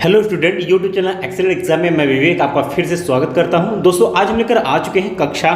Hello student, YouTube channel excellent exam में मैं विवेक आपका फिर से स्वागत करता हूं। दोस्तों आज हम लेकर आ चुके हैं कक्षा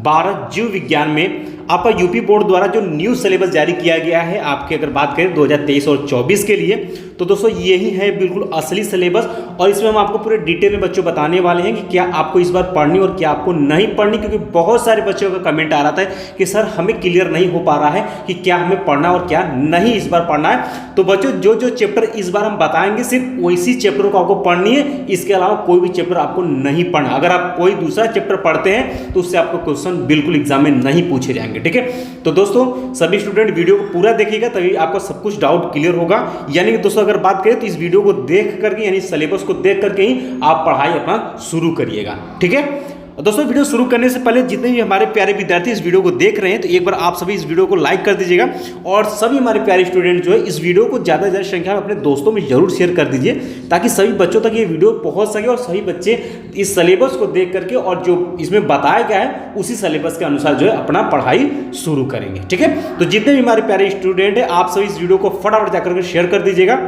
12 जीव विज्ञान में आपका यूपी बोर्ड द्वारा जो न्यू सिलेबस जारी किया गया है। आपकी अगर बात करें 2023 और 24 के लिए, तो दोस्तों यही है बिल्कुल असली सिलेबस और इसमें हम आपको पूरे डिटेल में बच्चों बताने वाले हैं कि क्या आपको इस बार पढ़नी और क्या आपको नहीं पढ़नी, क्योंकि बहुत सारे बच्चों का कमेंट आ रहा था कि सर हमें क्लियर नहीं हो पा रहा है कि क्या हमें पढ़ना और क्या नहीं इस बार पढ़ना है। तो बच्चों जो जो चैप्टर इस बार हम बताएंगे सिर्फ वैसी चैप्टर को आपको पढ़नी है, इसके अलावा कोई भी चैप्टर आपको नहीं पढ़ना। अगर आप कोई दूसरा चैप्टर पढ़ते हैं तो उससे आपको क्वेश्चन बिल्कुल एग्जाम में नहीं पूछे जाएंगे, ठीक है। तो दोस्तों सभी स्टूडेंट वीडियो को पूरा देखिएगा, तभी आपका सब कुछ डाउट क्लियर होगा। यानी कि दोस्तों अगर बात करें तो इस वीडियो को देख करके यानी सिलेबस को देख करके ही आप पढ़ाई अपना शुरू करिएगा, ठीक है। दोस्तों वीडियो शुरू करने से पहले जितने भी हमारे प्यारे विद्यार्थी इस वीडियो को देख रहे हैं तो एक बार आप सभी इस वीडियो को लाइक कर दीजिएगा और सभी हमारे प्यारे स्टूडेंट जो है इस वीडियो को ज़्यादा से ज़्यादा संख्या में अपने दोस्तों में जरूर शेयर कर दीजिए, ताकि सभी बच्चों तक ये वीडियो पहुंच सके और सभी बच्चे इस सिलेबस को देख करके और जो इसमें बताया गया है उसी सिलेबस के अनुसार जो है अपना पढ़ाई शुरू करेंगे, ठीक है। तो जितने भी हमारे प्यारे स्टूडेंट हैं आप सभी इस वीडियो को फटाफट जाकर के शेयर कर दीजिएगा।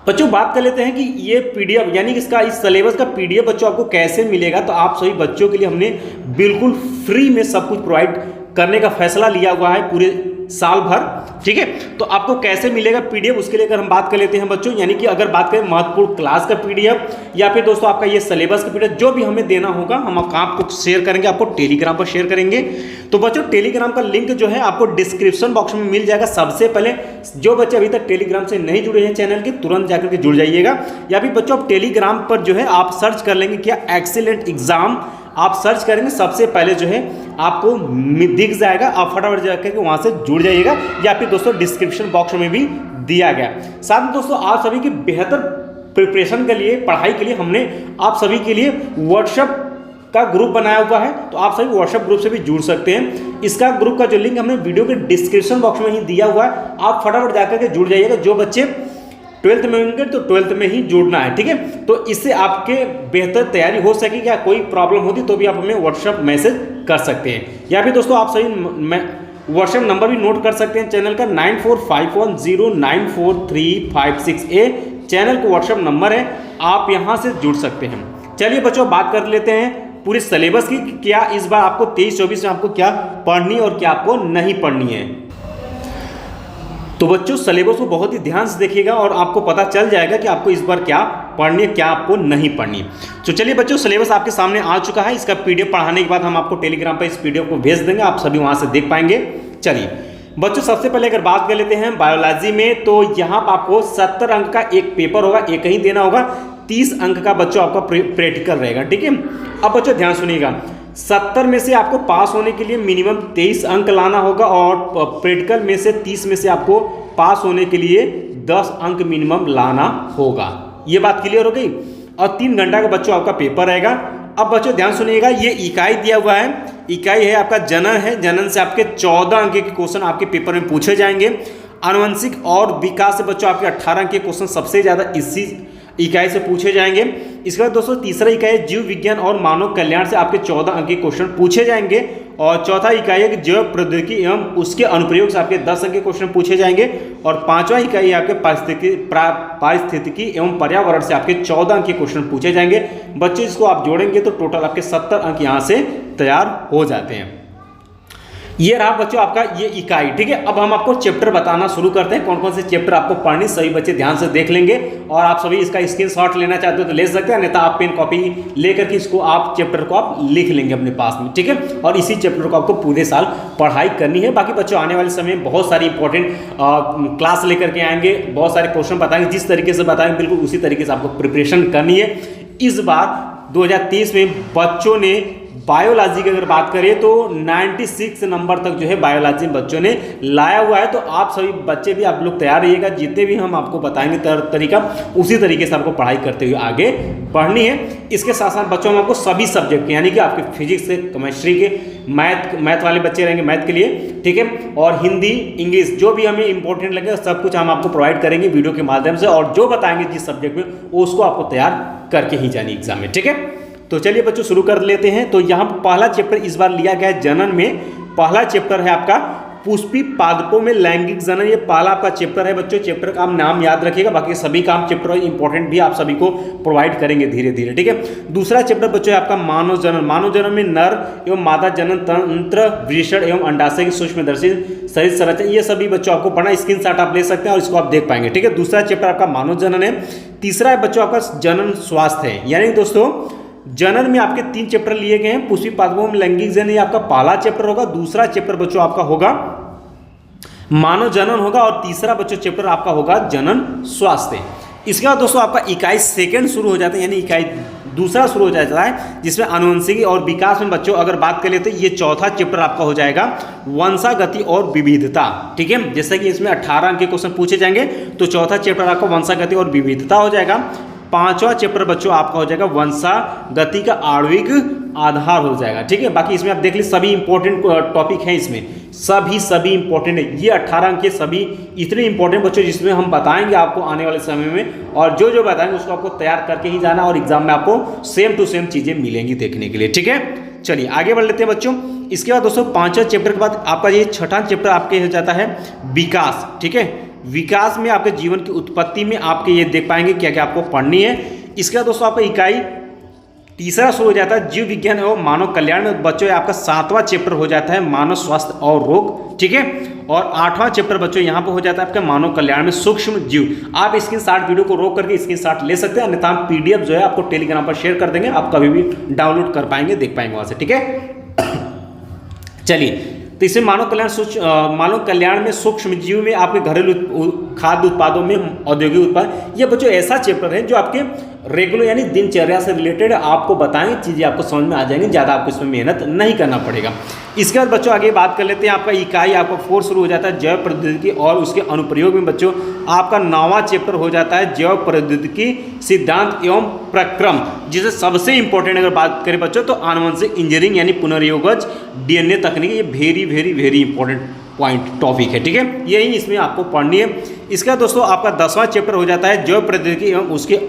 बच्चों बात कर लेते हैं कि ये पीडीएफ यानी कि इसका इस सिलेबस का पीडीएफ बच्चों आपको कैसे मिलेगा। तो आप सभी बच्चों के लिए हमने बिल्कुल फ्री में सब कुछ प्रोवाइड करने का फैसला लिया हुआ है पूरे साल भर, ठीक है। तो आपको कैसे मिलेगा पीडीएफ, उसके लिए अगर हम बात कर लेते हैं बच्चों, यानी कि अगर बात करें महत्वपूर्ण क्लास का पीडीएफ या फिर दोस्तों आपका ये सिलेबस का पीडीएफ जो भी हमें देना होगा हम आपको शेयर करेंगे, आपको टेलीग्राम पर शेयर करेंगे। तो बच्चों टेलीग्राम का लिंक जो है आपको डिस्क्रिप्शन बॉक्स में मिल जाएगा। सबसे पहले जो बच्चे अभी तक टेलीग्राम से नहीं जुड़े हैं चैनल के, तुरंत जाकर के जुड़ जाइएगा। या फिर बच्चों आप टेलीग्राम पर जो है आप सर्च कर लेंगे क्या एक्सीलेंट एग्जाम, आप सर्च करेंगे सबसे पहले जो है आपको दिख जाएगा, आप फटाफट जाकर के वहां से जुड़ जाइएगा। या फिर दोस्तों डिस्क्रिप्शन बॉक्स में भी दिया गया। साथ में दोस्तों आप सभी की बेहतर प्रिपरेशन के लिए, पढ़ाई के लिए हमने आप सभी के लिए व्हाट्सएप का ग्रुप बनाया हुआ है, तो आप सभी व्हाट्सएप ग्रुप से भी जुड़ सकते हैं। इसका ग्रुप का जो लिंक हमने वीडियो के डिस्क्रिप्शन बॉक्स में ही दिया हुआ है, आप फटाफट जाकर के जुड़ जाइएगा। जो बच्चे 12th में होंगे तो 12th में ही जुड़ना है, ठीक है। तो इससे आपके बेहतर तैयारी हो सकेगी। क्या कोई प्रॉब्लम होती तो भी आप हमें व्हाट्सएप मैसेज कर सकते हैं। या फिर दोस्तों आप सही व्हाट्सएप नंबर भी नोट कर सकते हैं चैनल का 9451094356A चैनल का व्हाट्सएप नंबर है, आप यहाँ से जुड़ सकते हैं। चलिए बच्चों बात कर लेते हैं पूरे सिलेबस की, क्या इस बार आपको 23-24 में आपको क्या पढ़नी और क्या आपको नहीं पढ़नी है। तो बच्चों सिलेबस को बहुत ही ध्यान से देखिएगा और आपको पता चल जाएगा कि आपको इस बार क्या पढ़नी है क्या आपको नहीं पढ़नी। तो चलिए बच्चों सिलेबस आपके सामने आ चुका है। इसका पीडीएफ पढ़ाने के बाद हम आपको टेलीग्राम पर इस पीडीएफ को भेज देंगे, आप सभी वहां से देख पाएंगे। चलिए बच्चों सबसे पहले अगर बात कर लेते हैं बायोलॉजी में, तो यहाँ पर आपको 70 अंक का एक पेपर होगा, एक ही देना होगा। 30 अंक का बच्चों आपका प्रैक्टिकल रहेगा, ठीक है। अब बच्चों ध्यान सुनिएगा, 70 में से आपको पास होने के लिए मिनिमम 23 अंक लाना होगा और प्रैक्टिकल में से 30 में से आपको पास होने के लिए 10 अंक मिनिमम लाना होगा। ये बात क्लियर हो गई। और 3 घंटा का बच्चों आपका पेपर रहेगा। अब बच्चों ध्यान सुनिएगा, ये इकाई दिया हुआ है, इकाई है आपका जनन है। जनन से आपके 14 अंक के क्वेश्चन आपके पेपर में पूछे जाएंगे। आनुवंशिक और विकास से बच्चों आपके 18 अंक के क्वेश्चन सबसे ज़्यादा इसी इकाई से पूछे जाएंगे। इसके बाद दोस्तों तीसरा इकाई जीव विज्ञान और मानव कल्याण से आपके 14 अंक के क्वेश्चन पूछे जाएंगे। और चौथा इकाई है कि जैव प्रौद्योगिकी एवं उसके अनुप्रयोग से आपके 10 अंक के क्वेश्चन पूछे जाएंगे। और 5वां इकाई है आपके पारिस्थितिकी एवं पर्यावरण से आपके 14 अंक के क्वेश्चन पूछे जाएंगे। बच्चे इसको आप जोड़ेंगे तो टोटल आपके 70 अंक यहाँ से तैयार हो जाते हैं। ये रहा बच्चों आपका ये इकाई, ठीक है। अब हम आपको चैप्टर बताना शुरू करते हैं, कौन कौन से चैप्टर आपको पढ़नी, सभी बच्चे ध्यान से देख लेंगे। और आप सभी इसका स्क्रीनशॉट लेना चाहते हो तो ले सकते हैं, नहीं तो आप पेन कॉपी लेकर के इसको आप चैप्टर को आप लिख लेंगे अपने पास में, ठीक है। और इसी चैप्टर को आपको पूरे साल पढ़ाई करनी है। बाकी बच्चों आने वाले समय में बहुत सारी इंपॉर्टेंट क्लास लेकर के आएंगे, बहुत सारे क्वेश्चन बताएंगे, जिस तरीके से बताएंगे बिल्कुल उसी तरीके से आपको प्रिपरेशन करनी है। इस बार 2023 में बच्चों ने बायोलॉजी की अगर बात करें तो 96 नंबर तक जो है बायोलॉजी में बच्चों ने लाया हुआ है। तो आप सभी बच्चे भी आप लोग तैयार रहिएगा, जितने भी हम आपको बताएंगे तरीका उसी तरीके से आपको पढ़ाई करते हुए आगे बढ़नी है। इसके साथ साथ बच्चों में आपको सभी सब्जेक्ट के यानी कि आपके फिजिक्स से केमिस्ट्री के मैथ वाले बच्चे रहेंगे मैथ के लिए, ठीक है। और हिंदी इंग्लिश जो भी हमें इंपॉर्टेंट लगे सब कुछ हम आपको प्रोवाइड करेंगे वीडियो के माध्यम से। और जो बताएंगे जिस सब्जेक्ट में उसको आपको तैयार करके ही जानी एग्जाम में, ठीक है। तो चलिए बच्चों शुरू कर लेते हैं। तो यहाँ पहला चैप्टर इस बार लिया गया है जनन में, पहला चैप्टर है आपका पुष्पी पादपों में लैंगिक जनन, ये पहला आपका चैप्टर है बच्चों। चैप्टर का आप नाम याद रखिएगा, बाकी सभी काम चैप्टर इंपॉर्टेंट भी आप सभी को प्रोवाइड करेंगे धीरे धीरे, ठीक है। दूसरा चैप्टर बच्चों है आपका मानव जनन। मानव जनन में नर एवं मादा जनन तंत्र, वृषण एवं अंडाशय की सूक्ष्मदर्शी शरीर संरचना, ये सभी बच्चों आपको पढ़ना, स्क्रीनशॉट आप ले सकते हैं और इसको आप देख पाएंगे, ठीक है। दूसरा चैप्टर आपका मानव जनन है। तीसरा है बच्चों आपका जनन स्वास्थ्य है, यानी दोस्तों जनन में आपके 3 चैप्टर लिए गए हैं। पुष्पी पादपों में लैंगिक जनन, ये आपका पहला चैप्टर होगा। दूसरा चैप्टर बच्चों आपका होगा मानव जनन होगा, और तीसरा बच्चों चैप्टर आपका होगा जनन स्वास्थ्य। इसके बाद दोस्तों आपका इकाई सेकंड शुरू हो जाता है, यानी इकाई दूसरा शुरू हो जाता है, जिसमें आनुवंशिकी और विकास में बच्चों अगर बात कर लेते हैं, ये चौथा चैप्टर आपका हो जाएगा वंशागति और विविधता, ठीक है। जैसे कि इसमें 18 अंक के क्वेश्चन पूछे जाएंगे, तो चौथा चैप्टर आपका वंशागति और विविधता हो जाएगा। पांचवा चैप्टर बच्चों आपका हो जाएगा वंशागति का आणविक आधार हो जाएगा, ठीक है। बाकी इसमें आप देख लीजिए सभी इंपॉर्टेंट टॉपिक हैं, इसमें सभी इंपॉर्टेंट है। ये 18 अंक के सभी इतने इंपॉर्टेंट बच्चों, जिसमें हम बताएंगे आपको आने वाले समय में, और जो जो बताएंगे उसको आपको तैयार करके ही जाना, और एग्जाम में आपको सेम टू सेम चीजें मिलेंगी देखने के लिए, ठीक है। चलिए आगे बढ़ लेते हैं बच्चों। इसके बाद दोस्तों 5वां चैप्टर के बाद आपका ये 6वां चैप्टर आपके हो जाता है विकास, ठीक है। विकास में आपके जीवन की उत्पत्ति में आपके ये देख पाएंगे क्या क्या आपको पढ़नी है। इसके बाद दोस्तों आपका इकाई तीसरा शुरू हो जाता है जीव विज्ञान एवं मानव कल्याण में बच्चों आपका 7वां चैप्टर हो जाता है मानव स्वास्थ्य और रोग, ठीक है। और 8वां चैप्टर बच्चों यहाँ पर हो जाता है आपका मानव कल्याण में सूक्ष्म जीव। आप स्क्रीनशॉट वीडियो को रोक करके स्क्रीनशॉट ले सकते हैं, अन्यथा हम PDF जो है आपको टेलीग्राम पर शेयर कर देंगे, आप कभी भी डाउनलोड कर पाएंगे, देख पाएंगे वहां से, ठीक है। चलिए, तो इसे मानव कल्याण में सूक्ष्म जीव में आपके घरेलू खाद्य उत्पादों में औद्योगिक उत्पाद, ये बच्चों ऐसा चैप्टर है जो आपके रेगुलर यानी दिनचर्या से रिलेटेड आपको बताएंगे, चीज़ें आपको समझ में आ जाएंगी, ज़्यादा आपको इसमें मेहनत नहीं करना पड़ेगा। इसके बाद बच्चों आगे बात कर लेते हैं, आपका इकाई आपका 4 शुरू हो जाता है जैव प्रौद्योगिकी और उसके अनुप्रयोग में बच्चों आपका 9वां चैप्टर हो जाता है जैव प्रौद्योगिकी सिद्धांत एवं प्रक्रम, जिसे सबसे इंपॉर्टेंट अगर बात करें बच्चों तो आनुवंशिक इंजीनियरिंग यानी पुनर्योगज DNA तकनीक, ये वेरी इंपॉर्टेंट पॉइंट टॉपिक है, ठीक है। यही इसमें आपको पढ़नी है। इसका दोस्तों आपका 10वां चैप्टर हो जाता है जैव प्रौद्योगिकी एवं उसके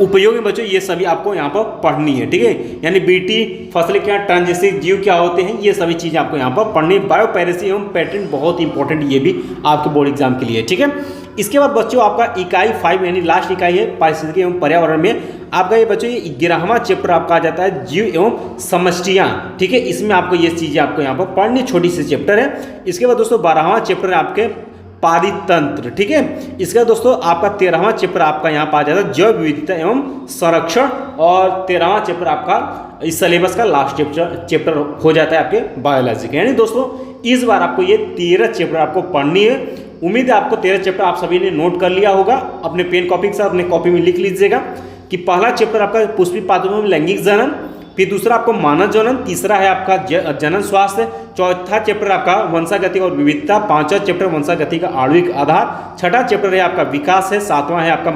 उपयोग में बच्चों, ये सभी आपको यहाँ पर पढ़नी है, ठीक है। यानी बीटी फसलें क्या, ट्रांसजेनिक जीव क्या होते हैं, ये सभी चीज़ें आपको यहाँ पर पढ़नी है। बायोपैरेसी एवं पेटेंट बहुत इंपॉर्टेंट, ये भी आपके बोर्ड एग्जाम के लिए, ठीक है। इसके बाद बच्चों आपका इकाई 5 यानी लास्ट इकाई है पारिस्थितिकी एवं पर्यावरण में आपका ये बच्चों ये 11वां चैप्टर आपका आ जाता है जीव एवं समष्टियाँ, ठीक है। इसमें आपको ये चीज़ें आपको यहाँ पर पढ़नी, छोटी सी चैप्टर है। इसके बाद दोस्तों 12वां चैप्टर है आपके पारितंत्र, ठीक है। इसका दोस्तों आपका 13वां चैप्टर आपका यहाँ पर आ जाता है जैव विविधता एवं संरक्षण, और 13वां चैप्टर आपका इस सिलेबस का लास्ट चैप्टर हो जाता है आपके बायोलॉजी का। यानी दोस्तों इस बार आपको ये 13 चैप्टर आपको पढ़नी है। उम्मीद है आपको 13 चैप्टर आप सभी ने नोट कर लिया होगा, अपने पेन कॉपी के साथ अपने कॉपी में लिख लीजिएगा कि पहला चैप्टर आपका पुष्पी पादपों में लैंगिक जनन, फिर दूसरा आपको मानव जनन, तीसरा है आपका जनन स्वास्थ्य, चौथा चैप्टर आपका वंशागति और विविधता, 5वां चैप्टर वंशागति का आणविक आधार, 6वां चैप्टर है आपका विकास है, 7वां है आपका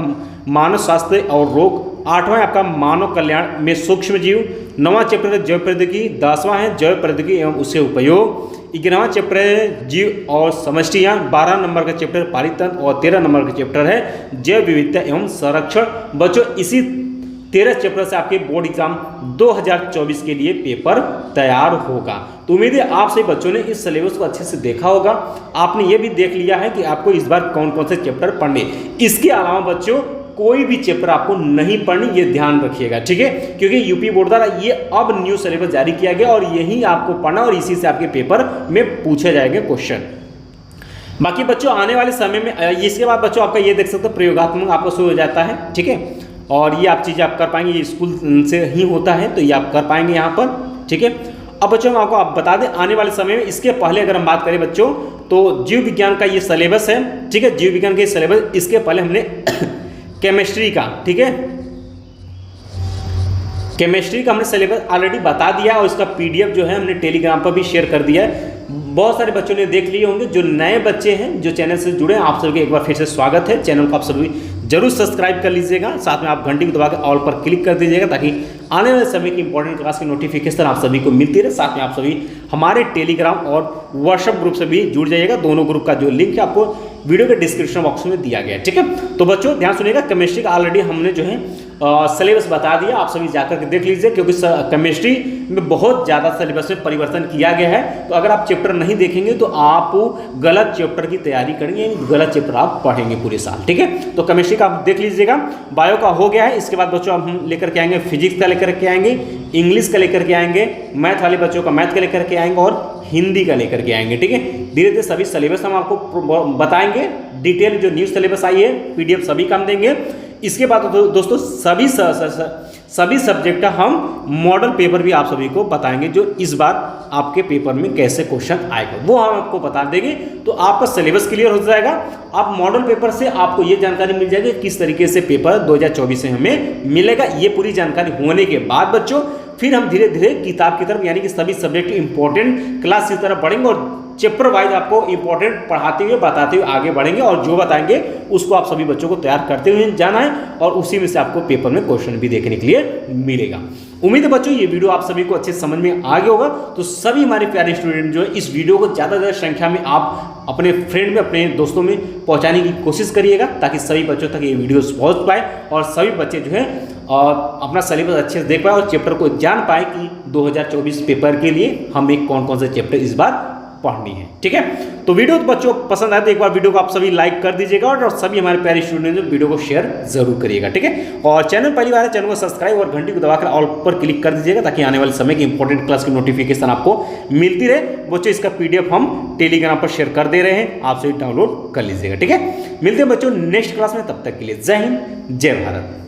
मानव स्वास्थ्य और रोग, 8वां है आपका मानव कल्याण में सूक्ष्म जीव, 9वां चैप्टर है जैव प्रौद्योगिकी, 10वां है जैव प्रौद्योगिकी एवं उसके उपयोग, 11वां चैप्टर है जीव और समष्टियाँ, 12 नंबर का चैप्टर पारितंत्र और 13 नंबर का चैप्टर है जैव विविधता एवं संरक्षण। बच्चों इसी 13 चैप्टर से आपके बोर्ड एग्जाम 2024 के लिए पेपर तैयार होगा। तो उम्मीद है आप सभी बच्चों ने इस सिलेबस को अच्छे से देखा होगा, आपने ये भी देख लिया है कि आपको इस बार कौन कौन से चैप्टर पढ़ने। इसके अलावा बच्चों कोई भी चैप्टर आपको नहीं पढ़नी, ये ध्यान रखिएगा, ठीक है। क्योंकि यूपी बोर्ड द्वारा ये अब न्यू सिलेबस जारी किया गया और यही आपको पढ़ना और इसी से आपके पेपर में पूछे जाएंगे क्वेश्चन। बाकी बच्चों आने वाले समय में इसके बाद बच्चों आपका ये देख सकते हो प्रयोगात्मक आपको शुरू हो जाता है, ठीक है। और ये आप चीज़ें आप कर पाएंगे, ये स्कूल से ही होता है तो ये आप कर पाएंगे यहाँ पर, ठीक है। अब बच्चों हम आपको आप बता दें आने वाले समय में, इसके पहले अगर हम बात करें बच्चों तो जीव विज्ञान का ये सिलेबस है, ठीक है। जीव विज्ञान के सिलेबस, इसके पहले हमने केमिस्ट्री का, ठीक है, केमिस्ट्री का हमने सिलेबस ऑलरेडी बता दिया और इसका PDF जो है हमने टेलीग्राम पर भी शेयर कर दिया है। बहुत सारे बच्चों ने देख लिए होंगे, जो नए बच्चे हैं जो चैनल से जुड़े हैं आप सभी का एक बार फिर से स्वागत है। चैनल को आप सभी जरूर सब्सक्राइब कर लीजिएगा, साथ में आप घंटी को दबा के ऑल पर क्लिक कर दीजिएगा ताकि आने वाले समय की इंपॉर्टेंट क्लास की नोटिफिकेशन आप सभी को मिलती रहे। साथ में आप सभी हमारे टेलीग्राम और व्हाट्सएप ग्रुप से भी जुड़ जाइएगा, दोनों ग्रुप का जो लिंक है आपको वीडियो के डिस्क्रिप्शन बॉक्स में दिया गया है, ठीक है। तो बच्चों ध्यान सुनिएगा, केमिस्ट्री का ऑलरेडी हमने जो है सिलेबस बता दिया, आप सभी जाकर के देख लीजिए, क्योंकि केमिस्ट्री में बहुत ज़्यादा सिलेबस में परिवर्तन किया गया है। तो अगर आप चैप्टर नहीं देखेंगे तो आप गलत चैप्टर की तैयारी करेंगे, गलत चैप्टर आप पढ़ेंगे पूरे साल, ठीक है। तो केमिस्ट्री का आप देख लीजिएगा, बायो का हो गया है। इसके बाद बच्चों हम लेकर के आएंगे फिजिक्स का लेकर के आएंगे, इंग्लिश का लेकर के आएंगे, मैथ वाले बच्चों का मैथ का लेकर के आएंगे और हिंदी का लेकर के आएंगे, ठीक है। धीरे धीरे सभी सिलेबस हम आपको बताएंगे, डिटेल जो न्यू सिलेबस आई है PDF सभी का हम देंगे। इसके बाद दोस्तों सभी सब्जेक्ट का हम मॉडल पेपर भी आप सभी को बताएंगे, जो इस बार आपके पेपर में कैसे क्वेश्चन आएगा वो हम आपको बता देंगे। तो आपका सिलेबस क्लियर हो जाएगा। आप मॉडल पेपर से आपको ये जानकारी मिल जाएगी किस तरीके से पेपर 2024 से हमें मिलेगा। ये पूरी जानकारी होने के बाद बच्चों फिर हम धीरे धीरे किताब की तरफ, यानी कि सभी सब्जेक्ट इंपॉर्टेंट क्लास की तरफ बढ़ेंगे और चैप्टर वाइज आपको इंपॉर्टेंट पढ़ाते हुए बताते हुए आगे बढ़ेंगे, और जो बताएंगे उसको आप सभी बच्चों को तैयार करते हुए जाना है, और उसी में से आपको पेपर में क्वेश्चन भी देखने के लिए मिलेगा। उम्मीद है बच्चों ये वीडियो आप सभी को अच्छे समझ में आ गया होगा। तो सभी हमारे प्यारे स्टूडेंट जो है इस वीडियो को ज़्यादा से ज़्यादा संख्या में आप अपने फ्रेंड में, अपने दोस्तों में पहुंचाने की कोशिश करिएगा, ताकि सभी बच्चों तक ये वीडियो पहुंच पाए और सभी बच्चे जो है अपना सिलेबस अच्छे से देख पाए और चैप्टर को जान पाए कि 2024 पेपर के लिए हमें कौन कौन से चैप्टर इस बार पढ़नी है, ठीक है। तो वीडियो तो बच्चों पसंद आए तो एक बार वीडियो को आप सभी लाइक कर दीजिएगा, और सभी हमारे प्यारे स्टूडेंट जो वीडियो को शेयर जरूर करिएगा, ठीक है। और चैनल पहली बार है, चैनल को सब्सक्राइब और घंटी को दबाकर ऑल पर क्लिक कर दीजिएगा, ताकि आने वाले समय की इंपॉर्टेंट क्लास की नोटिफिकेशन आपको मिलती रहे। बच्चों इसका PDF हम टेलीग्राम पर शेयर कर दे रहे हैं, आप सभी डाउनलोड कर लीजिएगा, ठीक है। मिलते हैं बच्चों नेक्स्ट क्लास में, तब तक के लिए जय हिंद जय भारत।